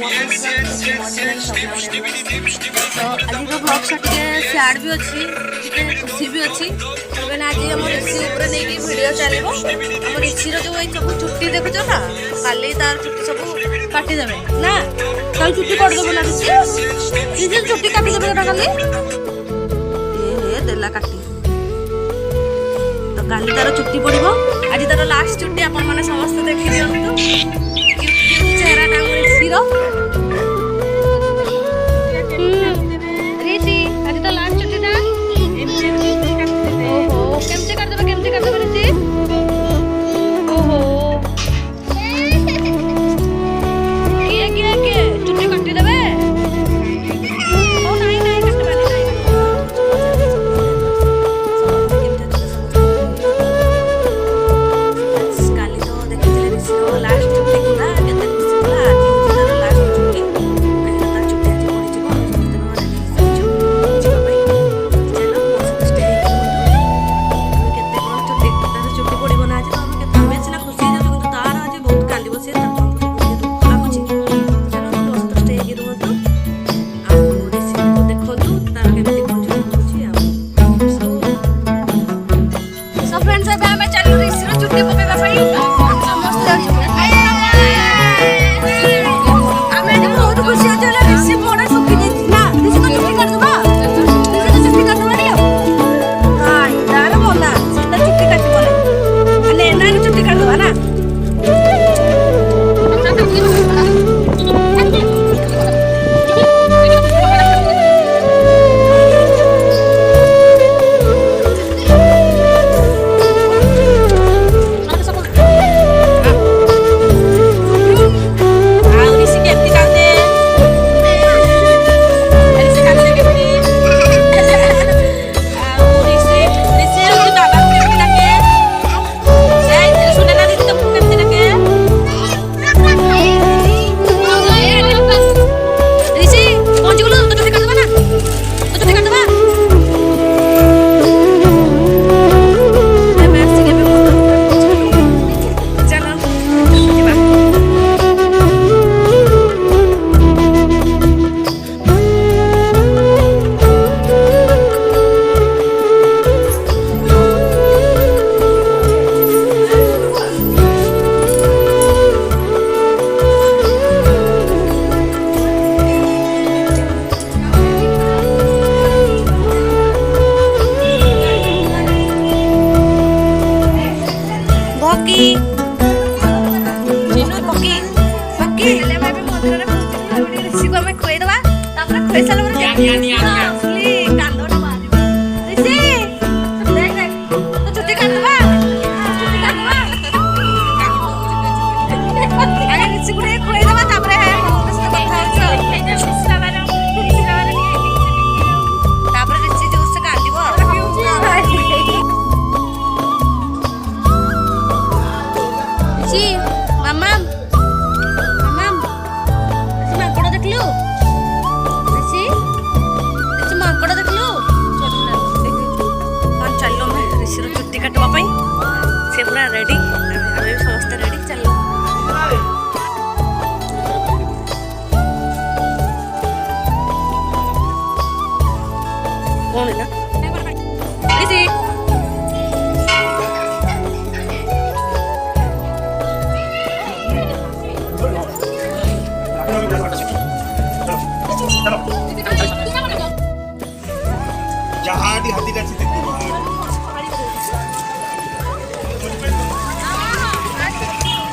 आज blog sad भी अच्छी खुशी भी अच्छी कहना आज आम ऋषि नहीं भिड चलो आम ऋषिर जो सब चुट्टी देखुच ना काली तार चुट्टी सब काटिदेवे ना कल चुट्टी करदेव ना ऋषि चुट्टी काटिदेवे ना खाली देला काटी तो काली तार चुट्टी पड़ो आज तार लास्ट चुट्टी आपण मैंने समस्त देखी दिखाँ चेहरा नाम ऋषिर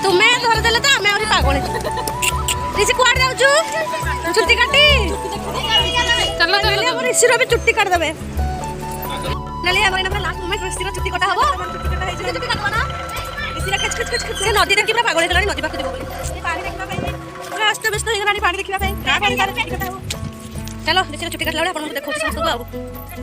तुम्हें धरदेले तो आमे पागल ऋषि कुआड़ जाऊँ चुट्टी काटी चलो चलो ऋषिर भी चुट्टी काट देवे नली हम इना लास्ट मोमेंट ऋषिर चुट्टी कटा हबो चुट्टी काटबो ना ऋषिर खच खच खच खच से नदी देखि पूरा पागल गलानी नदी पाखे देबो बोली पानी देखिबा पई पूरा अस्त व्यस्त हो गलानी पानी देखिबा पई का पानी कटा हबो चलो ऋषिर चुट्टी काटला आपण देखौ समस्त को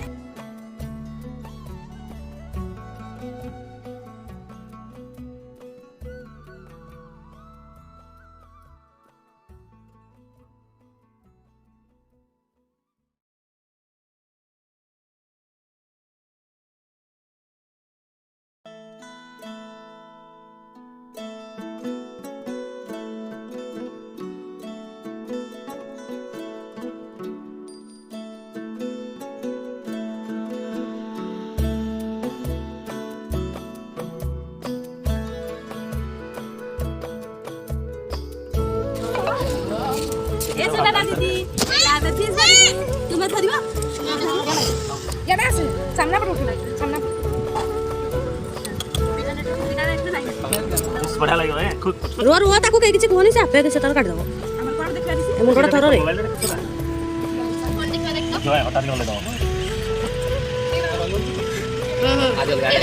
ए सुना ना दीदी लाबे फिस दीदी तुम्हें धरिबो या ना आसे सामना पर उठला सामना बढ़िया लगे है खुद रो ताको कहि किछ कोनी से आपे से तार काट दबो हमर कोन देखा दिस मुंडा थरो रे जो है हटा ले दो आजल गाड़ी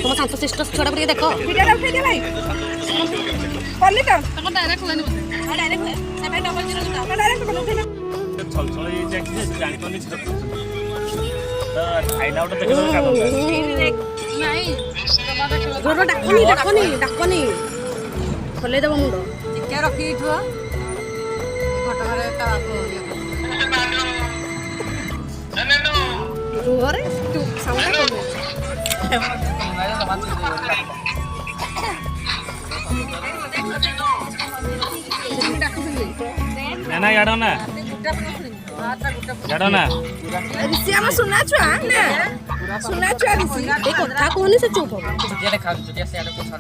तुम शांत शिष्ट छोड़ा पर देखो डाकनी खोले देव मुंड रखी रुहरे तू साउंड ना याडो ना ऋषि हम सुना छुआ ना सुना छुआ ऋषि ए कथा कोनी से चुप हो चुटिया देखा चुटिया से आटे पोछा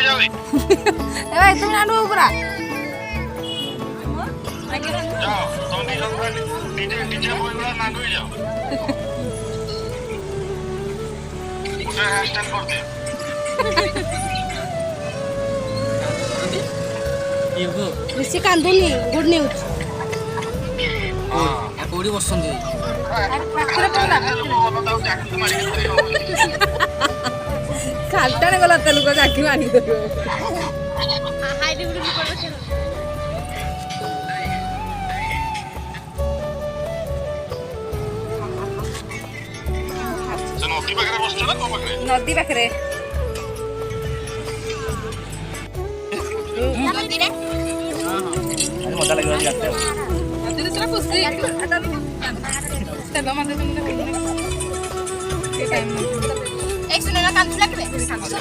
ए भाई तुम नाडू ऊपरा जाओ तुम नीचे बोलना नाडू जाओ उसे हैशटैग करते इगो ऋषि कांदुनी गुड न्यूज हां कोडी बसंदी खालटाने गला तेलुगु जाकी मारी दो नदी पाखरे बसछ ना तो पाखरे नदी पाखरे मजा लगे जाते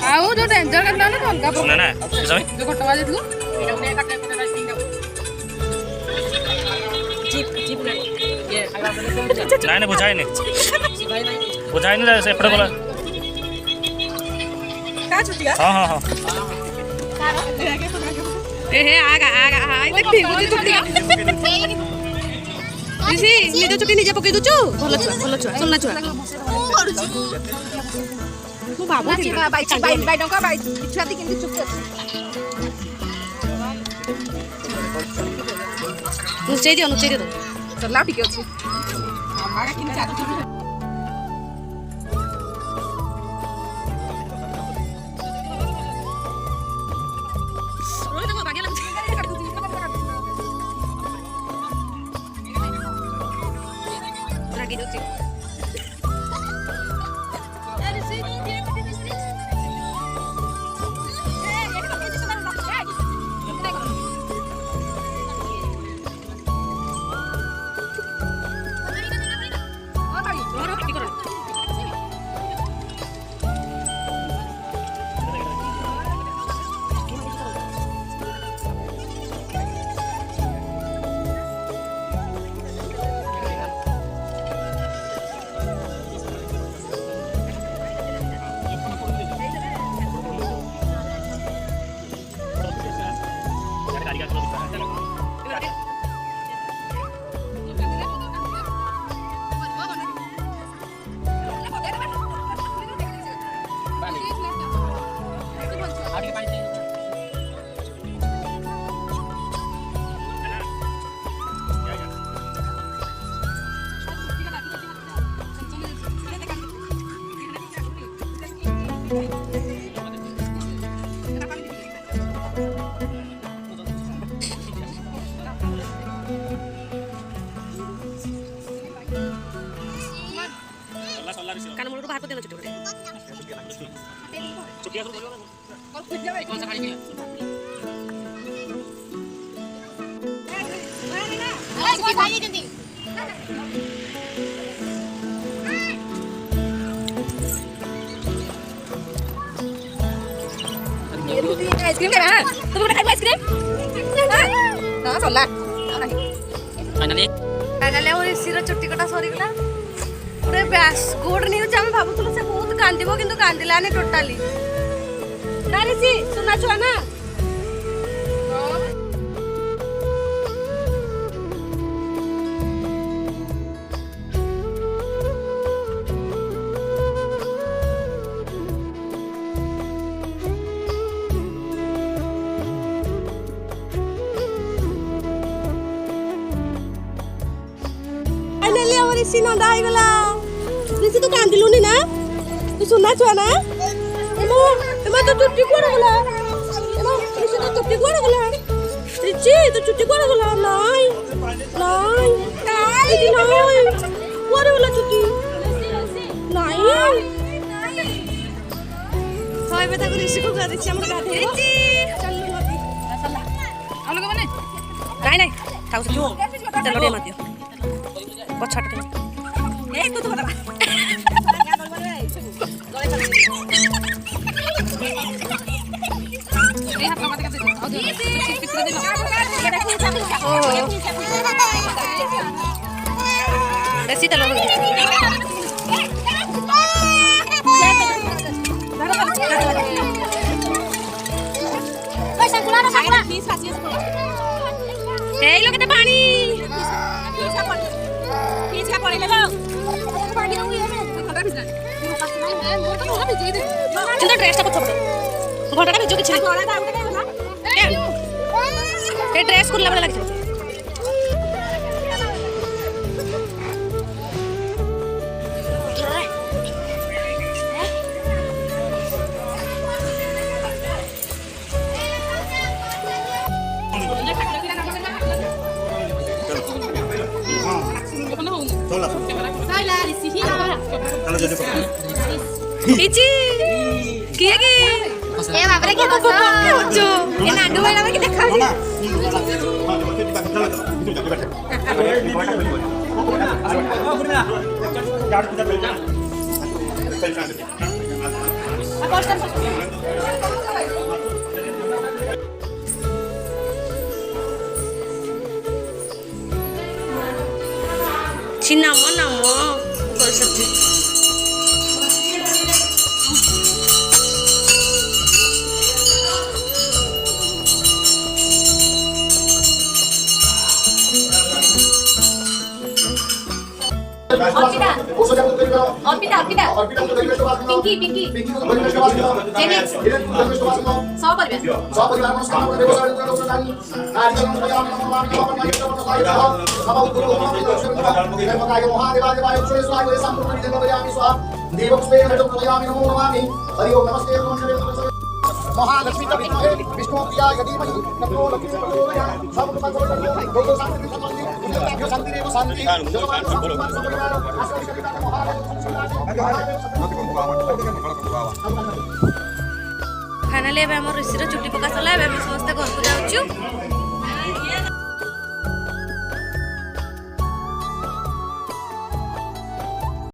आओ जो डेंजर करना ना कौन का सुना ना समय जो घटवा देतलु नहीं नहीं बुझाई नहीं से एपटे बोला का छुटिया हां हां हां ए हे आगा आई देख ठीक बुझी छुटिया ऋषि निज छुटी निजे पकई दछु भलो छुआ सुनना छुआ मु बाबू बाई डंका बाई छुआ दी किंती चुप नुचे दियो चला ठीक अछि हमारा किन चार कान मुंड बाहर को देना छुटी चुटिया कौन सा गाड़ी में आइसक्रीम खाना तो खाइबो आइसक्रीम हां चला फाइनली फाइनाली हम ऋषिर चुट्टी कटा सरीगला गोटे गुड न्यूज आम भावुलु से बहुत कांदिबो किंतु कांदिलानी टोटाली ना ऋषि सुना छुआ ना फाइनाली हम ऋषि नंदा हो गला ऋषि तू कांदिलुनी ना तू सुना छुआ ना एमा तो चुट्टी कोड़ गला एमा ऋषि तो चुट्टी कोड़ गला ऋषि तो चुट्टी कोड़ गला नहीं नहीं नहीं नहीं कोड़ गला चुट्टी नहीं हाय बेटा को ऋषि को कर ऋषि हमर गाधे ऋषि चल नदी चल हम लोग माने नहीं नहीं थाउ चल रे मत पछाट ए तू तो बता रसी तलो ए लो केते पानी चिंता ड्रेस को छोड़ घोड़ा भी जो किछ ए ड्रेस कुला बला लग Ichi, kiye ki? Bapak lagi apa? Lucu. Ini adu main apa kita kau? Cina mana mau? Kalau sedih. Arpita Pinky जेनिक्स सब महालक्ष्मी विष्णु प्रिया यदि फाइनाली ऋषिर चुट्टी पका सला समस्त घर को जाऊँ